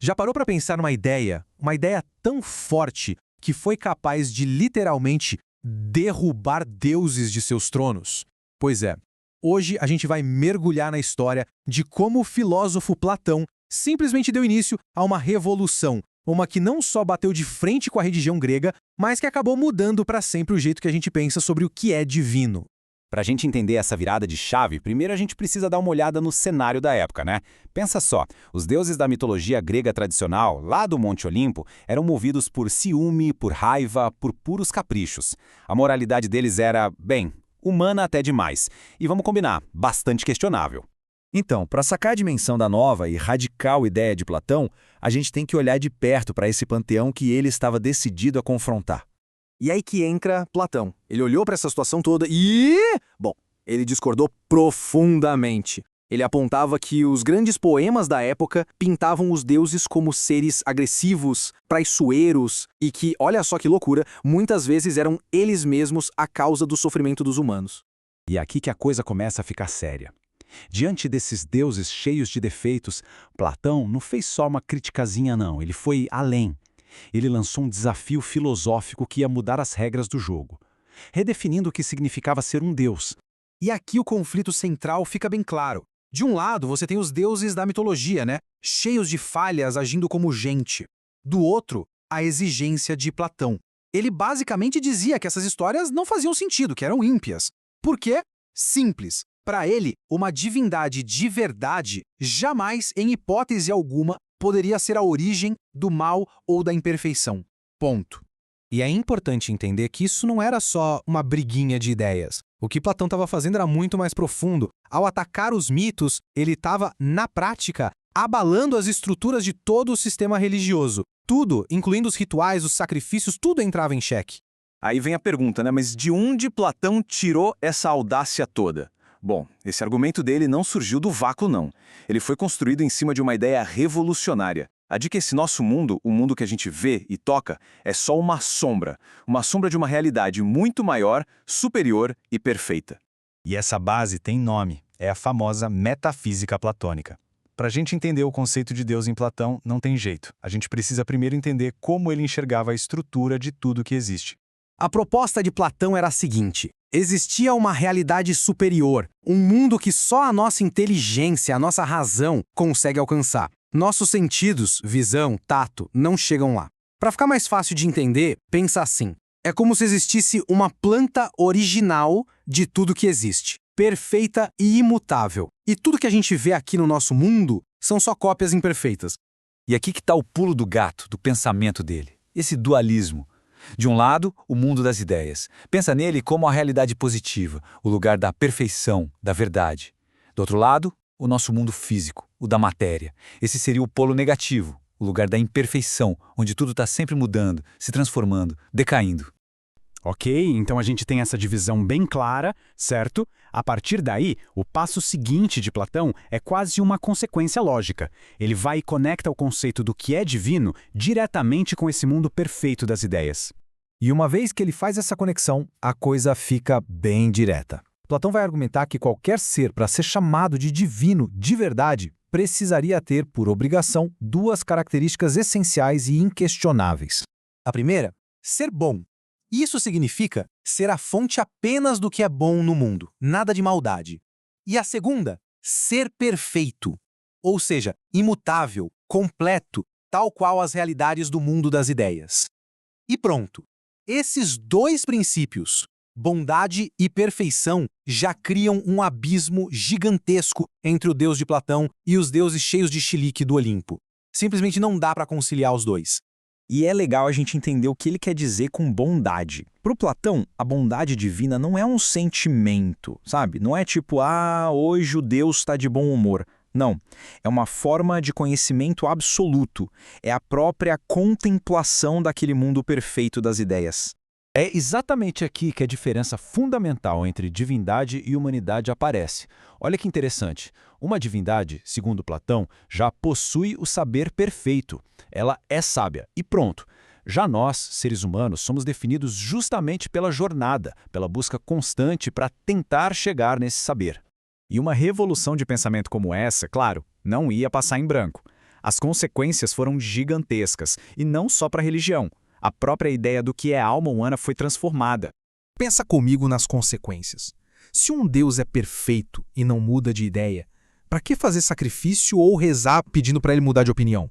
Já parou para pensar numa ideia? Uma ideia tão forte que foi capaz de literalmente derrubar deuses de seus tronos? Pois é, hoje a gente vai mergulhar na história de como o filósofo Platão simplesmente deu início a uma revolução, uma que não só bateu de frente com a religião grega, mas que acabou mudando para sempre o jeito que a gente pensa sobre o que é divino. Para a gente entender essa virada de chave, primeiro a gente precisa dar uma olhada no cenário da época, né? Pensa só, os deuses da mitologia grega tradicional, lá do Monte Olimpo, eram movidos por ciúme, por raiva, por puros caprichos. A moralidade deles era, bem, humana até demais. E vamos combinar, bastante questionável. Então, para sacar a dimensão da nova e radical ideia de Platão, a gente tem que olhar de perto para esse panteão que ele estava decidido a confrontar. E aí que entra Platão. Ele olhou para essa situação toda e... Bom, ele discordou profundamente. Ele apontava que os grandes poemas da época pintavam os deuses como seres agressivos, traiçoeiros e que, olha só que loucura, muitas vezes eram eles mesmos a causa do sofrimento dos humanos. E é aqui que a coisa começa a ficar séria. Diante desses deuses cheios de defeitos, Platão não fez só uma criticazinha não, ele foi além. Ele lançou um desafio filosófico que ia mudar as regras do jogo, redefinindo o que significava ser um deus. E aqui o conflito central fica bem claro. De um lado, você tem os deuses da mitologia, né? Cheios de falhas, agindo como gente. Do outro, a exigência de Platão. Ele basicamente dizia que essas histórias não faziam sentido, que eram ímpias. Por quê? Simples. Para ele, uma divindade de verdade jamais, em hipótese alguma, poderia ser a origem do mal ou da imperfeição. Ponto. E é importante entender que isso não era só uma briguinha de ideias. O que Platão estava fazendo era muito mais profundo. Ao atacar os mitos, ele estava, na prática, abalando as estruturas de todo o sistema religioso. Tudo, incluindo os rituais, os sacrifícios, tudo entrava em xeque. Aí vem a pergunta, né? Mas de onde Platão tirou essa audácia toda? Bom, esse argumento dele não surgiu do vácuo, não. Ele foi construído em cima de uma ideia revolucionária. A de que esse nosso mundo, o mundo que a gente vê e toca, é só uma sombra de uma realidade muito maior, superior e perfeita. E essa base tem nome, é a famosa metafísica platônica. Para a gente entender o conceito de Deus em Platão, não tem jeito. A gente precisa primeiro entender como ele enxergava a estrutura de tudo que existe. A proposta de Platão era a seguinte: existia uma realidade superior, um mundo que só a nossa inteligência, a nossa razão consegue alcançar. Nossos sentidos, visão, tato, não chegam lá. Para ficar mais fácil de entender, pensa assim: é como se existisse uma planta original de tudo que existe, perfeita e imutável. E tudo que a gente vê aqui no nosso mundo são só cópias imperfeitas. E aqui que está o pulo do gato, do pensamento dele, esse dualismo. De um lado, o mundo das ideias. Pensa nele como a realidade positiva, o lugar da perfeição, da verdade. Do outro lado, o nosso mundo físico, o da matéria. Esse seria o polo negativo, o lugar da imperfeição, onde tudo está sempre mudando, se transformando, decaindo. Ok, então a gente tem essa divisão bem clara, certo? A partir daí, o passo seguinte de Platão é quase uma consequência lógica. Ele vai e conecta o conceito do que é divino diretamente com esse mundo perfeito das ideias. E uma vez que ele faz essa conexão, a coisa fica bem direta. Platão vai argumentar que qualquer ser, para ser chamado de divino de verdade, precisaria ter, por obrigação, duas características essenciais e inquestionáveis. A primeira, ser bom. Isso significa ser a fonte apenas do que é bom no mundo, nada de maldade. E a segunda, ser perfeito, ou seja, imutável, completo, tal qual as realidades do mundo das ideias. E pronto. Esses dois princípios, bondade e perfeição, já criam um abismo gigantesco entre o Deus de Platão e os deuses cheios de chilique do Olimpo. Simplesmente não dá para conciliar os dois. E é legal a gente entender o que ele quer dizer com bondade. Para o Platão, a bondade divina não é um sentimento, sabe? Não é tipo, hoje o Deus está de bom humor. Não, é uma forma de conhecimento absoluto. É a própria contemplação daquele mundo perfeito das ideias. É exatamente aqui que a diferença fundamental entre divindade e humanidade aparece. Olha que interessante. Uma divindade, segundo Platão, já possui o saber perfeito. Ela é sábia e pronto. Já nós, seres humanos, somos definidos justamente pela jornada, pela busca constante para tentar chegar nesse saber. E uma revolução de pensamento como essa, claro, não ia passar em branco. As consequências foram gigantescas, e não só para a religião. A própria ideia do que é a alma humana foi transformada. Pensa comigo nas consequências. Se um Deus é perfeito e não muda de ideia, para que fazer sacrifício ou rezar pedindo para ele mudar de opinião?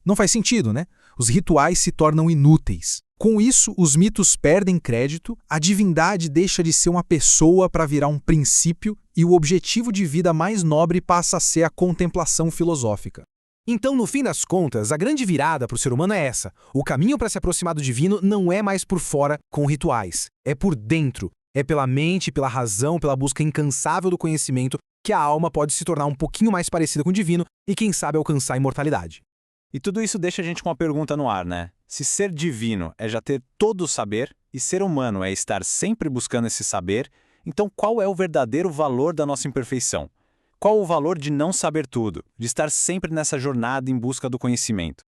Não faz sentido, né? Os rituais se tornam inúteis. Com isso, os mitos perdem crédito, a divindade deixa de ser uma pessoa para virar um princípio e o objetivo de vida mais nobre passa a ser a contemplação filosófica. Então, no fim das contas, a grande virada para o ser humano é essa. O caminho para se aproximar do divino não é mais por fora, com rituais. É por dentro. É pela mente, pela razão, pela busca incansável do conhecimento que a alma pode se tornar um pouquinho mais parecida com o divino e, quem sabe, alcançar a imortalidade. E tudo isso deixa a gente com uma pergunta no ar, né? Se ser divino é já ter todo o saber e ser humano é estar sempre buscando esse saber, então qual é o verdadeiro valor da nossa imperfeição? Qual o valor de não saber tudo, de estar sempre nessa jornada em busca do conhecimento?